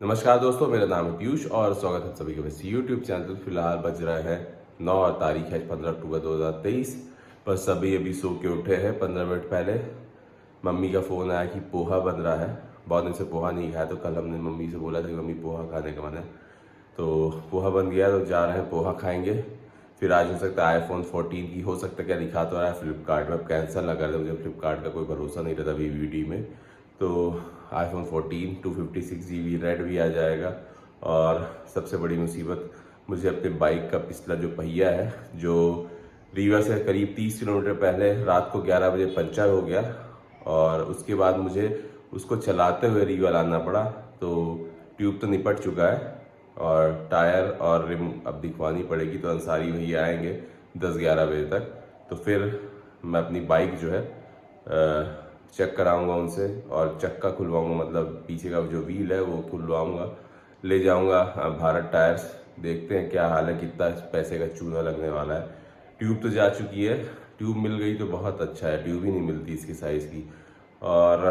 नमस्कार दोस्तों, मेरा नाम है पीयूष और स्वागत है सभी के बस यूट्यूब चैनल पर। फिलहाल बज रहा है 9 और तारीख है 15 अक्टूबर 2023। पर सभी अभी सो के उठे हैं 15 मिनट पहले। मम्मी का फ़ोन आया कि पोहा बन रहा है। बहुत दिन से पोहा नहीं खाया, तो कल हमने मम्मी से बोला था कि मम्मी पोहा खाने का मन है, तो पोहा बन गया, तो जा रहे हैं पोहा खाएंगे। फिर आज हो सकता है iPhone 14 की, हो सकता है, क्या दिखा तो रहा है फ्लिपकार्ट में, अब कैंसिल ना कर दे, मुझे फ्लिपकार्ट का कोई भरोसा नहीं रहता वीवीडी में। तो iPhone 14 256 GB रेड भी आ जाएगा। और सबसे बड़ी मुसीबत, मुझे अपने बाइक का पिछला जो पहिया है, जो रीवा से करीब 30 किलोमीटर पहले रात को 11 बजे पंचर हो गया, और उसके बाद मुझे उसको चलाते हुए रीवा लाना पड़ा। तो ट्यूब तो निपट चुका है और टायर और रिम अब दिखवानी पड़ेगी, तो अंसारी भैया आएंगे 10-11 बजे तक। तो फिर मैं अपनी बाइक जो है चेक कराऊंगा उनसे, और चक्का खुलवाऊंगा, मतलब पीछे का जो व्हील है वो खुलवाऊंगा, ले जाऊंगा भारत टायर्स। देखते हैं क्या हाल है, कितना पैसे का चूना लगने वाला है। ट्यूब तो जा चुकी है, ट्यूब मिल गई तो बहुत अच्छा है, ट्यूब ही नहीं मिलती इसकी साइज़ की। और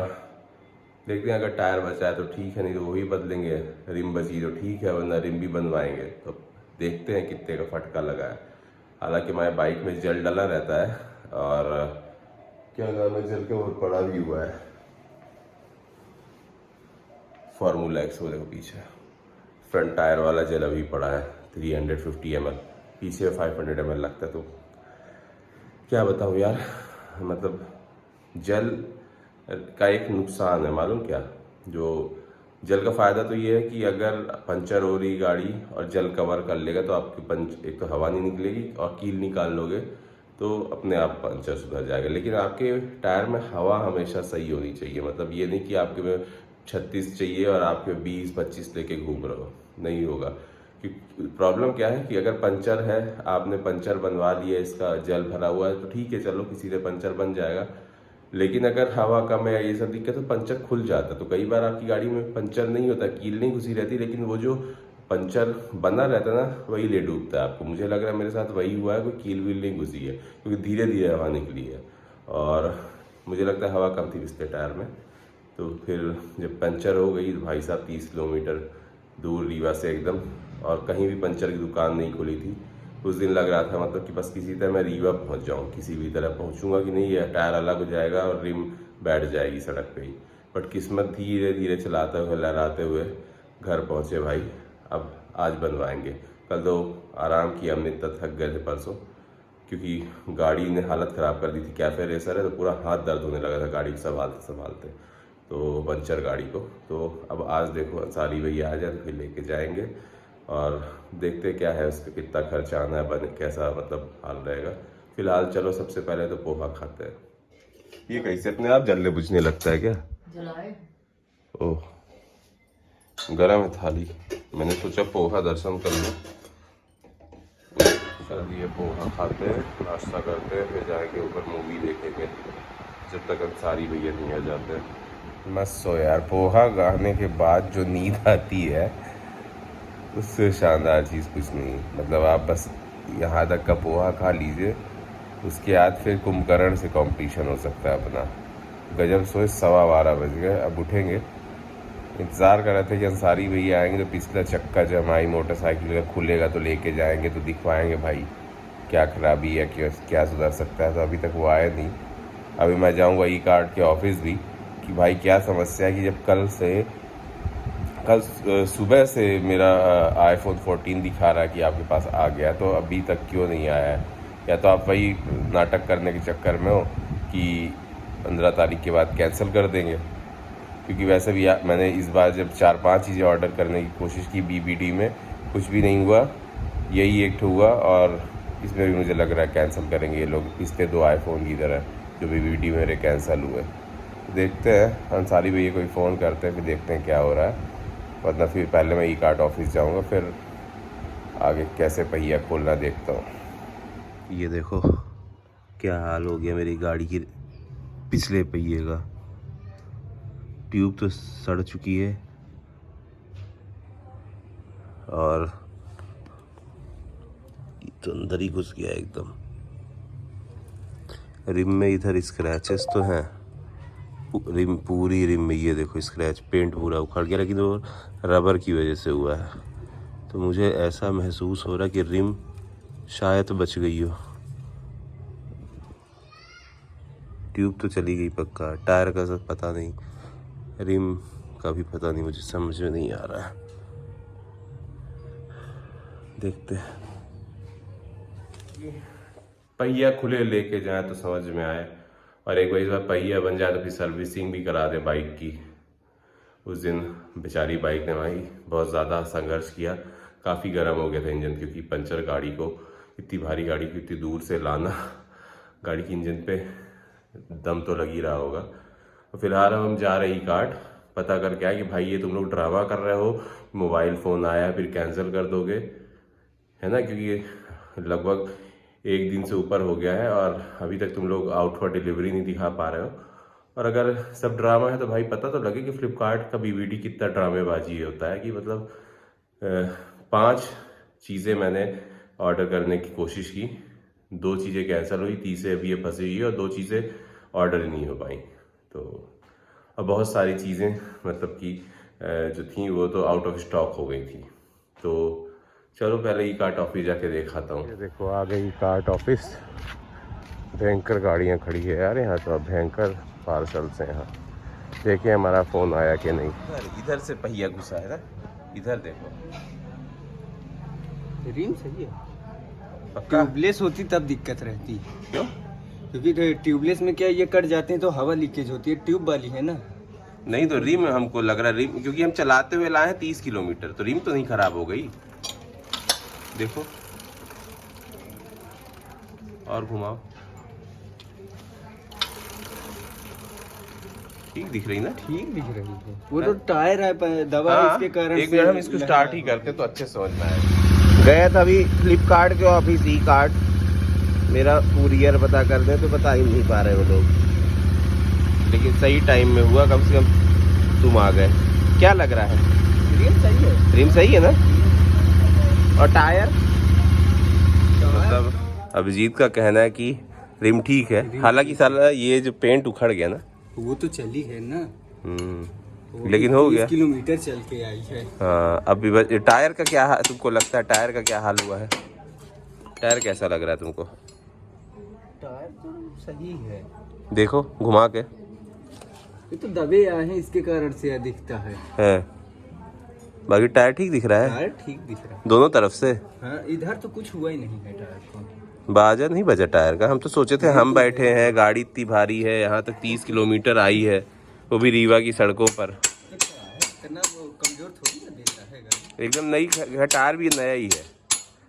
देखते हैं, अगर टायर बचा है तो ठीक है, नहीं तो वही बदलेंगे। रिम बची तो ठीक है, वरना रिम भी बनवाएंगे। तो देखते हैं कितने का फटका लगा है। हालांकि हमारे बाइक में जेल डला रहता है, और क्या नाम है, जेल के वो पड़ा भी हुआ है, फार्मूला एक्स, वो देखो पीछे फ्रंट टायर वाला जेल अभी पड़ा है 350 ml, पीछे 500 ml लगता है। तो क्या बताऊँ यार, मतलब जेल का एक नुकसान है, मालूम क्या? जो जेल का फ़ायदा तो ये है कि अगर पंचर हो रही गाड़ी और जेल कवर कर लेगा, तो आपकी पंच एक तो हवा नहीं निकलेगी, और कील निकाल लोगे तो अपने आप पंचर सुधर जाएगा। लेकिन आपके टायर में हवा हमेशा सही होनी चाहिए, मतलब ये नहीं कि आपके में 36 चाहिए और आपके 20-25 लेके घूम रहे हो, नहीं होगा। प्रॉब्लम क्या है कि अगर पंचर है, आपने पंचर बनवा लिया, इसका जेल भरा हुआ है, तो ठीक है, चलो किसी से पंचर बन जाएगा। लेकिन अगर हवा कम है या ये सब दिक्कत, तो पंचर खुल जाता है। तो कई बार आपकी गाड़ी में पंचर नहीं होता, कील नहीं घुसी रहती, लेकिन वो जो पंचर बना रहता है ना, वही ले डूबता है आपको। मुझे लग रहा है मेरे साथ वही हुआ है, कोई कील वील नहीं घुसी है, क्योंकि धीरे धीरे हवा निकली है। और मुझे लगता है हवा कम थी पिछले टायर में। तो फिर जब पंचर हो गई, तो भाई साहब 30 किलोमीटर दूर रीवा से एकदम, और कहीं भी पंचर की दुकान नहीं खुली थी। उस दिन लग रहा था मतलब कि बस किसी तरह मैं रीवा पहुंच जाऊं, किसी भी तरह पहुंचूंगा कि नहीं, ये टायर अलग हो जाएगा और रिम बैठ जाएगी सड़क पे ही। बट किस्मत धीरे धीरे चलाते हुए, लहराते हुए घर पहुंचे भाई। अब आज बनवाएंगे, कल तो आराम किया हमने, इतना थक गए थे परसों, क्योंकि गाड़ी ने हालत ख़राब कर दी थी। कैफ़े रेसर है, तो पूरा हाथ दर्द होने लगा था गाड़ी को संभालते संभालते, तो पंचर गाड़ी को। तो अब आज देखो सारी भैया आ जाए तो फिर लेके जाएंगे, और देखते क्या है उसका, कितना खर्चा आना है, बने कैसा मतलब हाल रहेगा। फिलहाल चलो सबसे पहले तो पोहा खाते हैं। ये कैसे अपने आप जलने बुझने लगता है क्या? जलाए। ओह, गरम है थाली, मैंने सोचा पोहा दर्शन कर लूँ। चलिए पोहा खाते हैं, नाश्ता करते हैं, फिर जाएंगे ऊपर मूवी देखेंगे, जब तक हम सारी भैया नहीं आ जाते हैं। मस्त सो यार, पोहा खाने के बाद जो नींद आती है, उससे शानदार चीज़ कुछ नहीं। मतलब आप बस यहाँ तक का पोहा खा लीजिए, उसके बाद फिर कुंभकर्ण से कंपटीशन हो सकता है अपना। गजब सोए, 12:15 बज गए, अब उठेंगे। इंतज़ार कर रहे थे कि अंसारी भैया आएंगे, तो पिछला चक्का जो हमारी मोटरसाइकिल का खुलेगा तो लेके जाएंगे, तो दिखवाएंगे भाई क्या खराबी है, क्या सुधर सकता है। तो अभी तक वो आए नहीं। अभी मैं जाऊँगा ई कार्ड के ऑफिस भी, कि भाई क्या समस्या है, कि जब कल सुबह से मेरा iPhone 14 दिखा रहा है कि आपके पास आ गया, तो अभी तक क्यों नहीं आया है? या तो आप वही नाटक करने के चक्कर में हो कि 15 तारीख के बाद कैंसिल कर देंगे। क्योंकि वैसे भी मैंने इस बार जब 4-5 चीज़ें ऑर्डर करने की कोशिश की BBD में, कुछ भी नहीं हुआ, यही एक हुआ, और इसमें भी मुझे लग रहा है कैंसिल करेंगे ये लोग, पिछले 2 iPhone की तरह जो BBD मेरे कैंसिल हुए। देखते हैं, अंसारी भैया कोई फ़ोन करते हैं, फिर देखते हैं क्या हो रहा है। वरना फिर पहले मैं ई कार्ड ऑफिस जाऊंगा, फिर आगे कैसे पहिया खोलना देखता हूँ। ये देखो क्या हाल हो गया मेरी गाड़ी की, पिछले पहिए का। ट्यूब तो सड़ चुकी है, और तो अंदर ही घुस गया एकदम। रिम में इधर स्क्रैचेस तो हैं, रिम पूरी रिम में ये देखो स्क्रैच, पेंट पूरा उखड़ गया, लेकिन वो रबर की वजह से हुआ है। तो मुझे ऐसा महसूस हो रहा है कि रिम शायद बच गई हो। ट्यूब तो चली गई पक्का, टायर का सब पता नहीं, रिम का भी पता नहीं, मुझे समझ में नहीं आ रहा है। देखते हैं, पहिया खुले लेके जाए तो समझ में आए, और एक बार इस बार पहिया बन जाए तो फिर सर्विसिंग भी करा दे बाइक की। उस दिन बेचारी बाइक ने भाई बहुत ज़्यादा संघर्ष किया, काफ़ी गर्म हो गया था इंजन, क्योंकि पंचर गाड़ी को, इतनी भारी गाड़ी को इतनी दूर से लाना, गाड़ी की इंजन पे दम तो लग ही रहा होगा। तो फिलहाल हम जा रहे ही काट पता करके आए कि भाई ये तुम लोग ड्रामा कर रहे हो, मोबाइल फ़ोन आया फिर कैंसिल कर दोगे, है ना, क्योंकि लगभग 1 दिन से ऊपर हो गया है और अभी तक तुम लोग आउट फॉर डिलीवरी नहीं दिखा पा रहे हो। और अगर सब ड्रामा है तो भाई पता तो लगे कि फ्लिपकार्ट का बीवीडी कितना ड्रामेबाजी होता है, कि मतलब 5 चीज़ें मैंने ऑर्डर करने की कोशिश की, 2 चीज़ें कैंसिल हुई, तीसरे अभी ये फंसी हुई है, और 2 चीज़ें ऑर्डर ही नहीं हो पाई। तो अब बहुत सारी चीज़ें मतलब कि जो थी वो तो आउट ऑफ स्टॉक हो गई थी। तो चलो पहले ई कार्ट ऑफिस जाके दिखाता हूँ। देखो आ गई कार्ट ऑफिस, भयंकर गाड़ियाँ खड़ी है यार यहाँ तो, अब भयंकर पार्सल्स हैं यहाँ। देखिए हमारा फ़ोन आया कि नहीं। इधर से पहिया घुसा है ना, इधर देखो, रिम सही है। ट्यूबलेस होती तब दिक्कत रहती। क्यों? क्योंकि ट्यूबलेस में क्या ये कट जाते हैं तो हवा लीकेज होती है, ट्यूब वाली है ना। नहीं तो रिम हमको लग रहा है रिम, क्योंकि हम चलाते हुए लाए हैं 30 किलोमीटर, तो रिम तो नहीं खराब हो गई। देखो और घुमाओ, ठीक दिख रही ना? ठीक दिख रही है, वो तो टायर है दबा हाँ, इसके कारण। एक मिनट हम इसको स्टार्ट ही करते तो अच्छे समझ में आएगा। गया था अभी फ्लिपकार्ट के ऑफिस, ई कार्ट मेरा कुरियर पता कर दे तो बता ही नहीं पा रहे वो लोग, लेकिन सही टाइम में हुआ, कम से कम तुम आ गए। क्या लग रहा है? रिम सही है, रिम सही है ना? और टायर मतलब अभिजीत का कहना है कि रिम ठीक है, हालांकि साला ये जो पेंट उखड़ गया ना, वो तो चली है ना, लेकिन हो गया। 30 किलोमीटर चल के आई है। हाँ अभी टायर का क्या हाल तुमको लगता है? टायर का क्या हाल हुआ है? टायर कैसा लग रहा है तुमको? टायर तो सही है, देखो घुमा के, ये तो दबे आए हैं इसके कारण से दिखता है। बाकी टायर ठीक दिख रहा है, टायर ठीक दिख रहा है दोनों तरफ से। हाँ, इधर तो कुछ हुआ ही नहीं है टायर को, बाजा नहीं बजा टायर का। हम तो सोचे थे हम बैठे हैं, गाड़ी इतनी भारी है, यहाँ तक 30 किलोमीटर आई है, वो भी रीवा की सड़कों पर। इतना कमजोर थोड़ी ना देता है गाड़ी, एकदम नई, टायर भी नया ही है,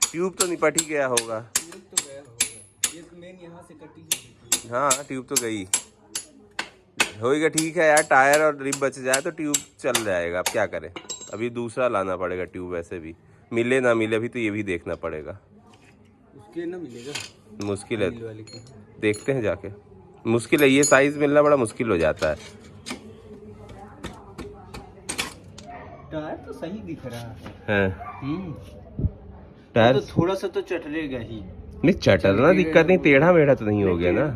ट्यूब तो निपट ही गया होगा। ट्यूब तो गया होगा, ये मेन यहाँ से कटी है। हाँ ट्यूब तो गई होगा, ठीक है यार, टायर और रिम बच जाए तो ट्यूब चल जाएगा। अब क्या करें, अभी दूसरा लाना पड़ेगा ट्यूब, वैसे भी मिले ना मिले अभी तो ये भी देखना पड़ेगा। उसके ना मिलेगा, मुश्किल है, देखते हैं जाके, मुश्किल है, ये साइज मिलना बड़ा मुश्किल हो जाता है। टायर तो सही दिख रहा है। टायर तो थोड़ा सा तो चटरेगा ही, नहीं चटरना दिक्कत नहीं, टेढ़ा मेढ़ा तो नहीं हो गया ना,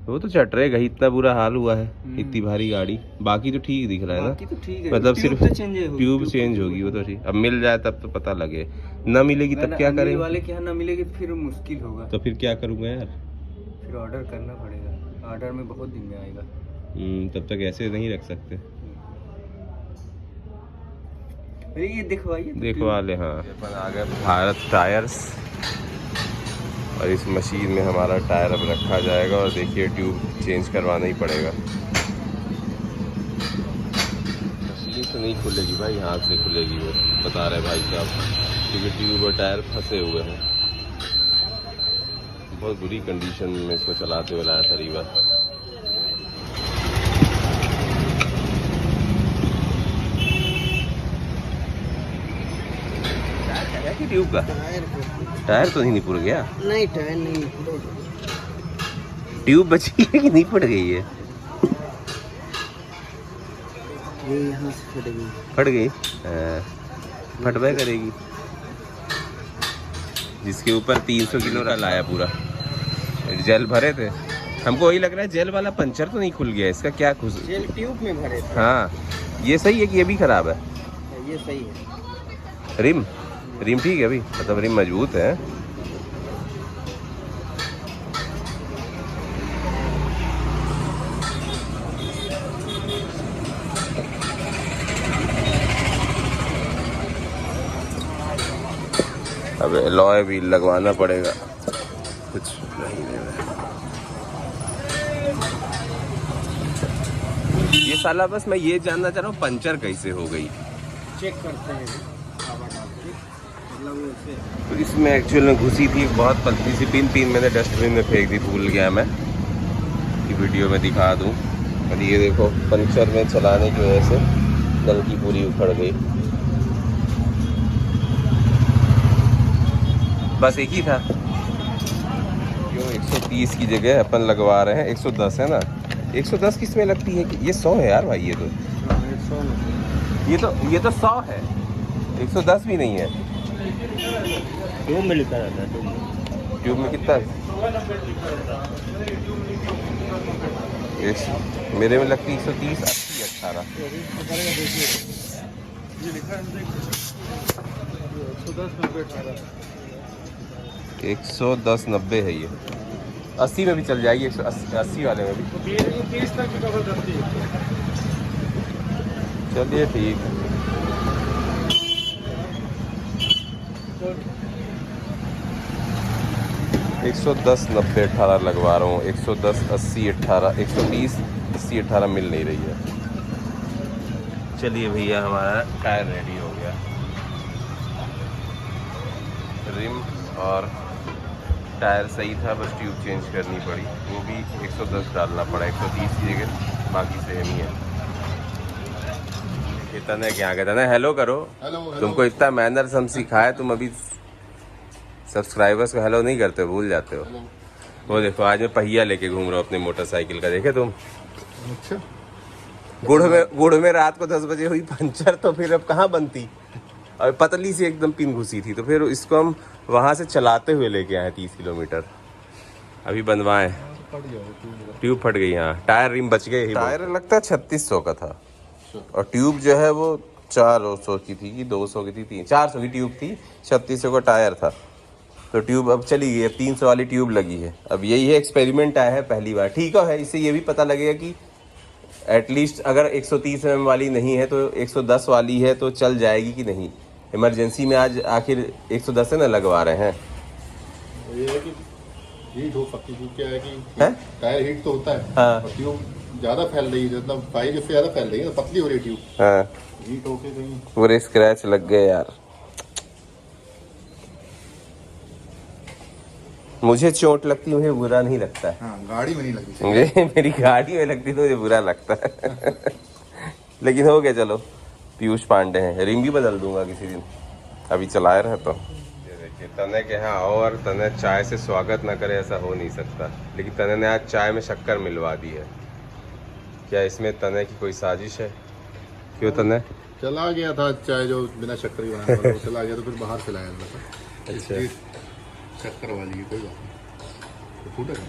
वो तो चटरेगा ही, इतना बुरा हाल हुआ है इतनी भारी गाड़ी। बाकी तो ठीक दिख रहा है ना, बाकी तो ठीक है, मतलब सिर्फ ट्यूब चेंज होगी, वो तो ठीक। अब मिल जाए तब तो पता लगे, ना मिलेगी तब क्या करें? वाले के यहाँ ना मिलेगी तो फिर मुश्किल होगा, तो फिर क्या करूँगा यार? फिर ऑर्डर करना पड़ेगा, ऑर्डर में बहुत दिन में आएगा। तब तक ऐसे नहीं रख सकते। अरे ये दिखवाइए, देखवा ले। हाँ अपन आ गए भारत टायर्स, और इस मशीन में हमारा टायर अब रखा जाएगा, और देखिए ट्यूब चेंज करवाना ही पड़ेगा। मशीन तो नहीं खुलेगी भाई, हाथ से खुलेगी, वो बता रहे भाई साहब, क्योंकि ट्यूब और टायर फंसे हुए हैं। बहुत बुरी कंडीशन में इसको चलाते हुए लाया था रीवा। कि ट्यूब का टायर तो नहीं पुड़ गया? नहीं टायर नहीं, ट्यूब बची है कि नहीं फट गई है? ये यहाँ से फट गई। फट गई, फटवा करेगी। जिसके ऊपर 300 किलो लाया पूरा, जेल भरे थे, हमको वही लग रहा है जेल वाला पंचर तो नहीं खुल गया इसका, क्या खुश। जेल ट्यूब में भरे थे। हाँ ये सही है कि ये भी खराब है। ये सही है। रिम रिम ठीक है अभी, मतलब रिम मजबूत है। अब अलॉय व्हील लगवाना पड़ेगा, कुछ नहीं है। ये साला बस मैं ये जानना चाह रहा हूँ पंचर कैसे हो गई। चेक करते हैं हवा डाल के, मतलब वो ऐसे। तो इसमें एक्चुअल में घुसी थी बहुत पतली सी पिन मैंने डस्टबिन में फेंक दी, भूल गया मैं कि वीडियो में दिखा दूँ। और ये देखो पंचर में चलाने की वजह से टंकी पूरी उखड़ गई। बस एक ही था क्यों, 130 की जगह अपन लगवा रहे हैं 110 है ना। 110 किस में लगती है कि ये 100 है यार भाई, ये तो 100 है, 110 भी नहीं है। ट्यूब में लिखा रहता है। ट्यूब में कितना मेरे में लगती 130 80 18। 110 90 है ये, 80 में भी चल जाएगी, 180 वाले में भी। 30 तक भी कवर करती है। चलिए ठीक है। एक 110 90 18 लगवा रहा हूँ, 110 80 18, 120 80 18 मिल नहीं रही है। चलिए भैया हमारा टायर रेडी हो गया, रिम और टायर सही था, बस ट्यूब चेंज करनी पड़ी, वो भी 110 डालना पड़ा, 130 की जगह, बाकी सेम ही है। इतना क्या कहता ना, हेलो करो। हेलो। तुमको इतना मैनर्स हम सिखाए, तुम अभी सब्सक्राइबर्स को हेलो नहीं करते हो, भूल जाते हो। वो देखो आज मैं पहिया लेके घूम रहा हूँ अपने मोटरसाइकिल का, देखे तुम। अच्छा, गुड़ में रात को 10 बजे हुई पंचर, तो फिर अब कहाँ बनती। और पतली सी एकदम पिन घुसी थी, तो फिर इसको हम वहाँ से चलाते हुए लेके आए 30 किलोमीटर, अभी बनवाएं। ट्यूब फट गई। हाँ टायर रिम बच गए। टायर लगता है 3600 का था, और ट्यूब जो है वो 400 की थी कि 200 की थी, 400 की ट्यूब थी, 3600 का टायर था। तो ट्यूब अब चली गई, अब 300 वाली ट्यूब लगी है। अब यही है एक्सपेरिमेंट आया है पहली बार, ठीक है। इससे ये भी पता लगेगा कि एटलीस्ट अगर 130 mm वाली नहीं है तो 110 वाली है तो चल जाएगी कि नहीं। इमरजेंसी में आज आखिर 110 है ना लगवा रहे हैं। ये है कि हीट हो सकती है, क्या है कि हैं? टायर हीट तो होता है। हाँ। और ट्यूब ज्यादा फैल रही है, मतलब पाइप इससे ज्यादा फैल रही है, तो पतली हो रही है ट्यूब, हाँ हीट होके कहीं। पूरे स्क्रैच लग गए यार। मुझे चोट लगती मुझे बुरा नहीं लगता है। हाँ, गाड़ी में नहीं लगी। मुझे मेरी गाड़ी में लगती तो मुझे बुरा लगता है। लेकिन हो गया, चलो पीयूष पांडे हैं, रिंग भी बदल दूंगा किसी दिन, अभी चलाए रहता हूँ। ये देखिए तने के यहाँ और तने चाय से स्वागत ना करे ऐसा हो नहीं सकता, लेकिन तने ने आज चाय में शक्कर मिलवा दी है। क्या इसमें तने की कोई साजिश है? क्यों तने? चला गया था चाय जो बिना शक्कर की बनाने वाला, वो चला गया तो फिर बाहर से लाया था। अच्छा। शक्कर वाली है, कोई बात नहीं, तो फूटेगा।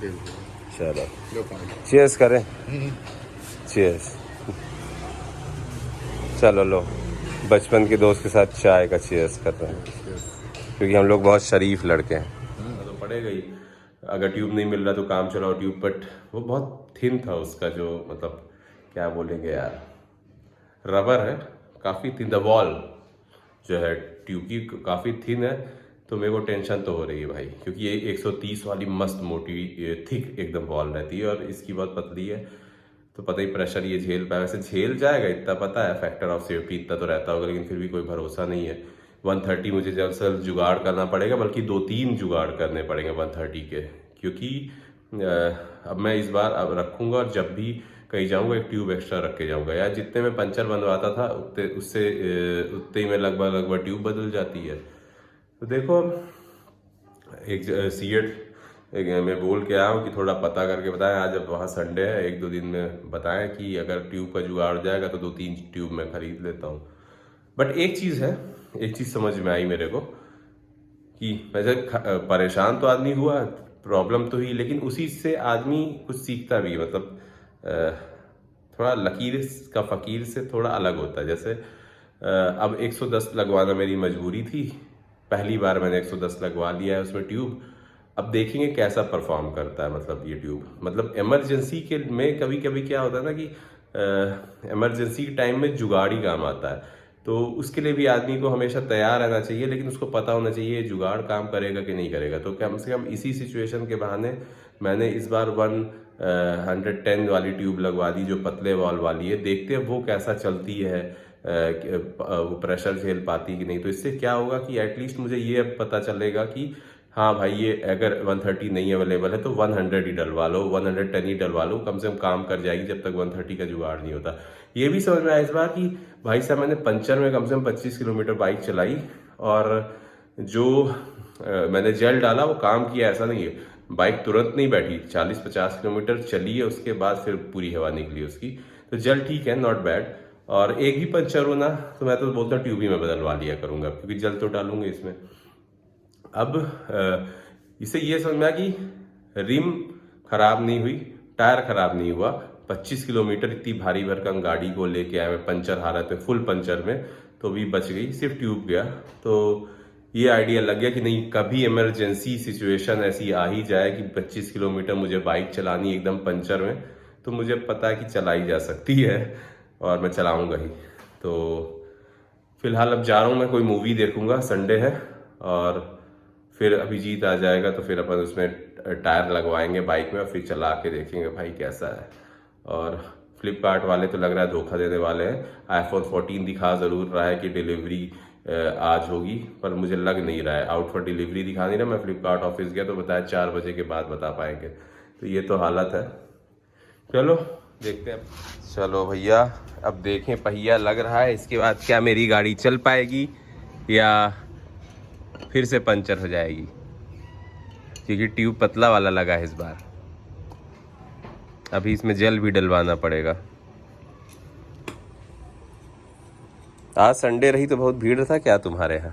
दे दो। चलो लो पानी। चीयर्स करें। चीयर्स। चलो लो, बचपन के दोस्त के साथ चाय का चीयर्स कर रहे हैं, क्योंकि हम लोग बहुत शरीफ लड़के हैं। तो पड़ेगा ही, अगर ट्यूब नहीं मिल रहा तो काम चलाओ ट्यूब, बट वो बहुत थिन था उसका जो, मतलब क्या बोलेंगे यार, रबर है काफ़ी थिन, द वॉल जो है ट्यूब की काफ़ी थिन है। तो मेरे को टेंशन तो हो रही है भाई, क्योंकि ये 130 वाली मस्त मोटी थिक एकदम वॉल रहती है, और इसकी बहुत पतली है, तो पता ही प्रेशर ये झेल पाए। वैसे झेल जाएगा इतना पता है, फैक्टर ऑफ सेफ्टी इतना तो रहता होगा, लेकिन फिर भी कोई भरोसा नहीं है। 130 मुझे जल्द जुगाड़ करना पड़ेगा, बल्कि 2-3 जुगाड़ करने पड़ेंगे 130 के, क्योंकि अब मैं इस बार अब रखूँगा, और जब भी कहीं जाऊँगा एक ट्यूब एक्स्ट्रा रख के जाऊँगा यार। जितने में पंचर बनवाता था उतने ही में लगभग ट्यूब बदल जाती है। तो देखो एक सीएट मैं बोल के आया हूँ कि थोड़ा पता करके बताएं, आज अब वहाँ संडे है, 1-2 दिन में बताएं कि अगर ट्यूब का जुगाड़ हो जाएगा तो 2-3 ट्यूब मैं खरीद लेता हूँ। बट एक चीज़ समझ में आई मेरे को कि वैसे परेशान तो आदमी हुआ, प्रॉब्लम तो हुई, लेकिन उसी से आदमी कुछ सीखता भी है। मतलब थोड़ा लकीर का फ़कीर से थोड़ा अलग होता है। जैसे अब 110 लगवाना मेरी मजबूरी थी, पहली बार मैंने 110 लगवा लिया है उसमें ट्यूब। अब देखेंगे कैसा परफॉर्म करता है मतलब ये ट्यूब। मतलब इमरजेंसी के में कभी कभी क्या होता है ना कि इमरजेंसी के टाइम में जुगाड़ ही काम आता है, तो उसके लिए भी आदमी को हमेशा तैयार रहना चाहिए, लेकिन उसको पता होना चाहिए जुगाड़ काम करेगा कि नहीं करेगा। तो कम से कम इसी सिचुएशन के बहाने मैंने इस बार 110 वाली ट्यूब लगवा दी, जो पतले वॉल वाली है। देखते हैं वो कैसा चलती है, वो प्रेशर झेल पाती कि नहीं। तो इससे क्या होगा कि एटलीस्ट मुझे ये अब पता चलेगा कि हाँ भाई, ये अगर 130 नहीं अवेलेबल है तो 100 ही डलवा लो, 110 ही डलवा लो, कम से कम काम कर जाएगी जब तक 130 का जुगाड़ नहीं होता। ये भी समझ में आया इस बार कि भाई साहब मैंने पंचर में कम से कम 25 किलोमीटर बाइक चलाई, और जो मैंने जेल डाला वो काम किया, ऐसा नहीं है। बाइक तुरंत नहीं बैठी, 40-50 किलोमीटर चली है, उसके बाद फिर पूरी हवा निकली उसकी। तो जेल ठीक है, नॉट बैड। और एक भी पंचर हो ना तो मैं तो बोलता ट्यूब ही मैं बदलवा लिया करूँगा, क्योंकि जल तो डालूंगा इसमें। अब इसे ये समझ में आया कि रिम खराब नहीं हुई, टायर खराब नहीं हुआ। 25 किलोमीटर इतनी भारी भरकम गाड़ी को लेके आया मैं पंचर हालत में, फुल पंचर में, तो भी बच गई, सिर्फ ट्यूब गया। तो ये आइडिया लग गया कि नहीं, कभी इमरजेंसी सिचुएशन ऐसी आ ही जाए कि 25 किलोमीटर मुझे बाइक चलानी एकदम पंचर में, तो मुझे पता है कि चलाई जा सकती है और मैं चलाऊंगा ही। तो फिलहाल अब जा रहा हूँ मैं, कोई मूवी देखूंगा, संडे है, और फिर अभिजीत आ जाएगा तो फिर अपन उसमें टायर लगवाएंगे बाइक में और फिर चला के देखेंगे भाई कैसा है। और फ्लिपकार्ट वाले तो लग रहा है धोखा देने वाले हैं। iPhone 14 दिखा ज़रूर रहा है कि डिलीवरी आज होगी, पर मुझे लग नहीं रहा है, आउट फॉर डिलीवरी दिखा नहीं रहा। मैं फ्लिपकार्ट ऑफिस गया तो बताया 4 बजे के बाद बता पाएंगे। तो ये तो हालत है, चलो देखते हैं। चलो भैया, अब देखें, पहिया लग रहा है, इसके बाद क्या मेरी गाड़ी चल पाएगी या फिर से पंचर हो जाएगी, क्योंकि ट्यूब पतला वाला लगा है इस बार। अभी इसमें जेल भी डलवाना पड़ेगा। आज संडे रही तो बहुत भीड़ था क्या तुम्हारे यहाँ?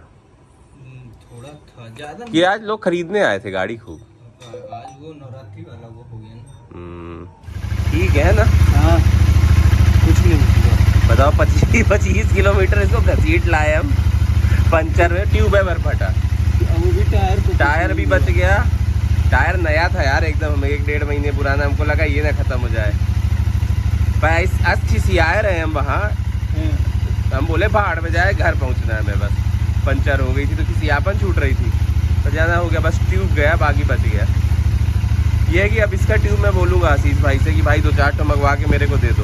थोड़ा था, ज्यादा कि आज लोग खरीदने आए थे गाड़ी खूब? आज वो नवरात्रि वाला वो हो गया ना। ठीक है ना। हाँ, कुछ नहीं हुआ। बताओ, 25 किलोमीटर इसको घसीट लाए हम, पंचर में, ट्यूब है भर फटा, वो भी टायर भी बच गया। टायर नया था यार एकदम, 1-1.5 महीने पुराना, हमको लगा ये ना खत्म हो जाए। पर अच्छी सी आए रहे हम वहाँ, हम बोले भाड़ में जाए, घर पहुँचना है हमें बस। पंचर हो गई थी तो किसी यापन छूट रही थी तो ज़्यादा हो गया, बस ट्यूब गया, बाकी बच गया। ये है कि अब इसका ट्यूब मैं बोलूँगा आशीष भाई से कि भाई 2-4 मंगवा के मेरे को दे दो।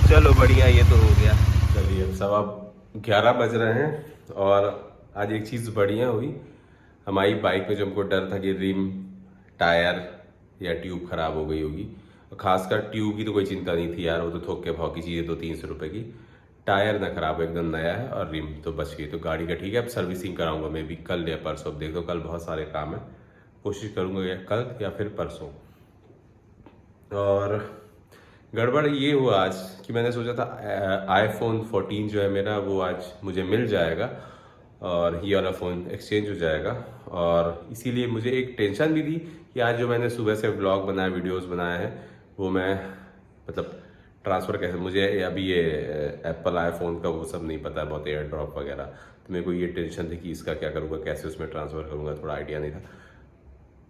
चलो बढ़िया, ये तो हो गया। चलिए, अब 11:15 बज रहे हैं, और आज एक चीज़ बढ़िया हुई। हमारी बाइक में जो हमको डर था कि रिम, टायर या ट्यूब खराब हो गई होगी, खासकर ट्यूब की तो कोई चिंता नहीं थी यार, वो तो थोक के भाव की चीज़ है, 200-300 रुपये की। टायर ना खराब, एकदम नया है, और रिम तो बच गई, तो गाड़ी का ठीक है। अब सर्विसिंग कराऊंगा मैं भी कल या परसों। अब देख दो, कल बहुत सारे काम है, कोशिश करूंगा या कल या फिर परसों। और गड़बड़ ये हुआ आज कि मैंने सोचा था iPhone 14 जो है मेरा, वो आज मुझे मिल जाएगा और ये वाला फ़ोन एक्सचेंज हो जाएगा। और इसीलिए मुझे एक टेंशन भी थी कि आज जो मैंने सुबह से व्लॉग बनाया, वीडियोस बनाए हैं, वो मैं मतलब ट्रांसफ़र कैसे, मुझे अभी ये एप्पल आईफोन का वो सब नहीं पता है बहुत, एयर ड्रॉप वगैरह, तो मेरे को ये टेंशन थी कि इसका क्या करूँगा, कैसे उसमें ट्रांसफ़र करूँगा, थोड़ा आइडिया नहीं था।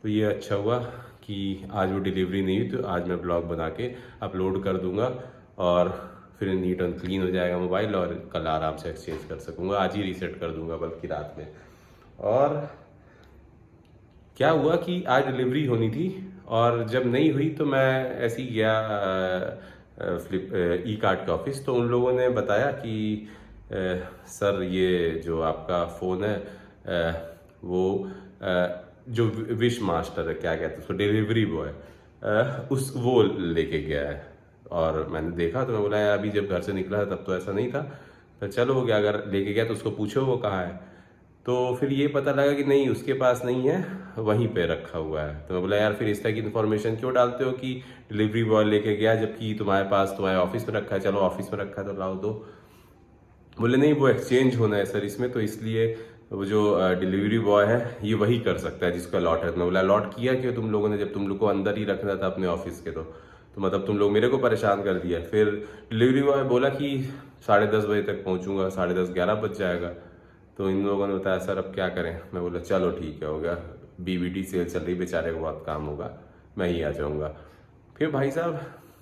तो ये अच्छा हुआ कि आज वो डिलीवरी नहीं हुई, तो आज मैं ब्लॉग बना के अपलोड कर दूंगा और फिर नीट एंड क्लीन हो जाएगा मोबाइल, और कल आराम से एक्सचेंज कर सकूँगा। आज ही रीसेट कर दूंगा बल्कि रात में। और क्या हुआ कि आज डिलीवरी होनी थी, और जब नहीं हुई तो मैं ऐसे ही गया ई कार्ड के ऑफिस, तो उन लोगों ने बताया कि सर ये जो आपका फ़ोन है वो जो विश मास्टर है, क्या कहते हैं उसको, डिलीवरी बॉय, उस वो लेके गया है। और मैंने देखा तो मैं बोला यार अभी जब घर से निकला तब तो ऐसा नहीं था, तो चलो हो गया, अगर लेके गया तो उसको पूछो वो कहाँ है। तो फिर ये पता लगा कि नहीं उसके पास नहीं है, वहीं पे रखा हुआ है। तो मैं बोला यार फिर इस तरह की इन्फॉर्मेशन क्यों डालते हो कि डिलीवरी बॉय लेके गया, जबकि तुम्हारे पास तुम्हारे ऑफिस में रखा है। चलो ऑफिस में रखा है तो लाओ दो। बोले नहीं वो एक्सचेंज होना है सर इसमें, तो इसलिए वो जो डिलीवरी बॉय है ये वही कर सकता है जिसका अलॉट है। मैं बोला अलॉट किया क्यों तुम लोगों ने, जब तुम लोग को अंदर ही रखना था अपने ऑफिस के, तो मतलब तुम लोग मेरे को परेशान कर दिया। फिर डिलीवरी बॉय बोला कि 10:30 बजे तक पहुंचूंगा, 10:30 11 बज जाएगा। तो इन लोगों ने बताया सर अब क्या करें। मैं बोला चलो ठीक है, हो गया, BBT सेल चल रही, बेचारे को बहुत काम होगा, मैं ही आ जाऊँगा। फिर भाई साहब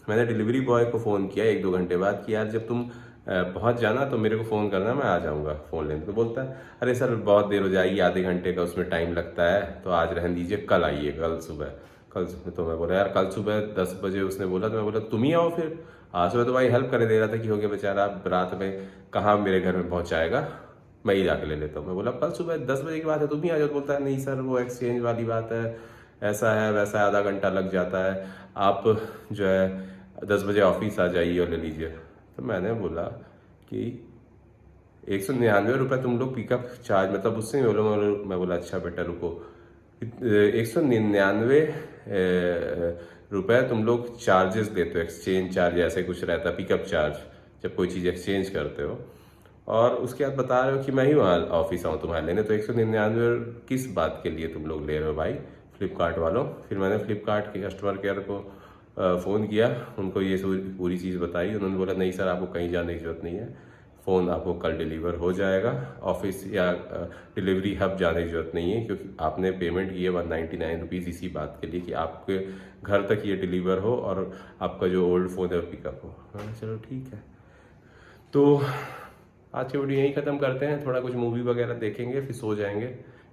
मैंने डिलीवरी बॉय को फ़ोन किया 1-2 घंटे बाद कि यार जब तुम पहुंच जाना तो मेरे को फ़ोन करना, मैं आ जाऊंगा फ़ोन लेने। तो बोलता है अरे सर बहुत देर हो जाएगी, आधे घंटे का उसमें टाइम लगता है, तो आज रहने दीजिए, कल आइए, कल सुबह। तो मैं बोला यार कल सुबह 10 बजे उसने बोला, तो मैं बोला तुम ही आओ फिर। आज सुबह तो भाई हेल्प कर दे रहा था कि हो गया बेचारा, रात में कहाँ मेरे घर में पहुँचाएगा, मैं ही जाके ले लेता हूँ। मैं बोला कल सुबह 10 बजे की बात है, तुम ही आ जाओ। बोलता है नहीं सर वो एक्सचेंज वाली बात है, ऐसा है वैसा है, आधा घंटा लग जाता है, आप जो है 10 बजे ऑफिस आ जाइए और ले लीजिए। तो मैंने बोला कि 199 रुपये तुम लोग पिकअप चार्ज, मतलब उससे मैं बोला अच्छा बेटा रुको, 199 रुपये तुम लोग चार्जेस देते हो, एक्सचेंज चार्ज ऐसे कुछ रहता है, पिकअप चार्ज जब कोई चीज़ एक्सचेंज करते हो, और उसके बाद बता रहे हो कि मैं ही वहाँ ऑफिस आऊँ तुम्हारे लेने, तो 199 किस बात के लिए तुम लोग ले रहे हो भाई फ्लिपकार्ट वालों। फिर मैंने फ्लिपकार्ट के कस्टमर केयर को फ़ोन किया, उनको ये पूरी चीज़ बताई। उन्होंने बोला नहीं सर आपको कहीं जाने की ज़रूरत नहीं है, फ़ोन आपको कल डिलीवर हो जाएगा, ऑफिस या डिलीवरी हब जाने की ज़रूरत नहीं है, क्योंकि आपने पेमेंट की है 199 रुपीज़ इसी बात के लिए कि आपके घर तक ये डिलीवर हो और आपका जो ओल्ड फ़ोन है पिकअप हो। मैंने चलो ठीक है। तो आज की वीडियो यहीं ख़त्म करते हैं, थोड़ा कुछ मूवी वगैरह देखेंगे फिर सो जाएंगे,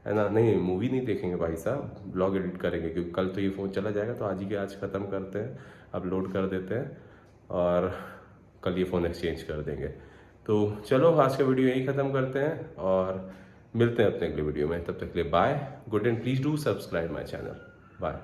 है ना। नहीं मूवी नहीं देखेंगे भाई साहब, ब्लॉग एडिट करेंगे, क्योंकि कल तो ये फ़ोन चला जाएगा, तो आज ही के आज ख़त्म करते हैं, अपलोड कर देते हैं और कल ये फ़ोन एक्सचेंज कर देंगे। तो चलो आज का वीडियो यहीं ख़त्म करते हैं और मिलते हैं अपने अगले वीडियो में। तब तक के लिए bye, good and please do subscribe my channel, bye.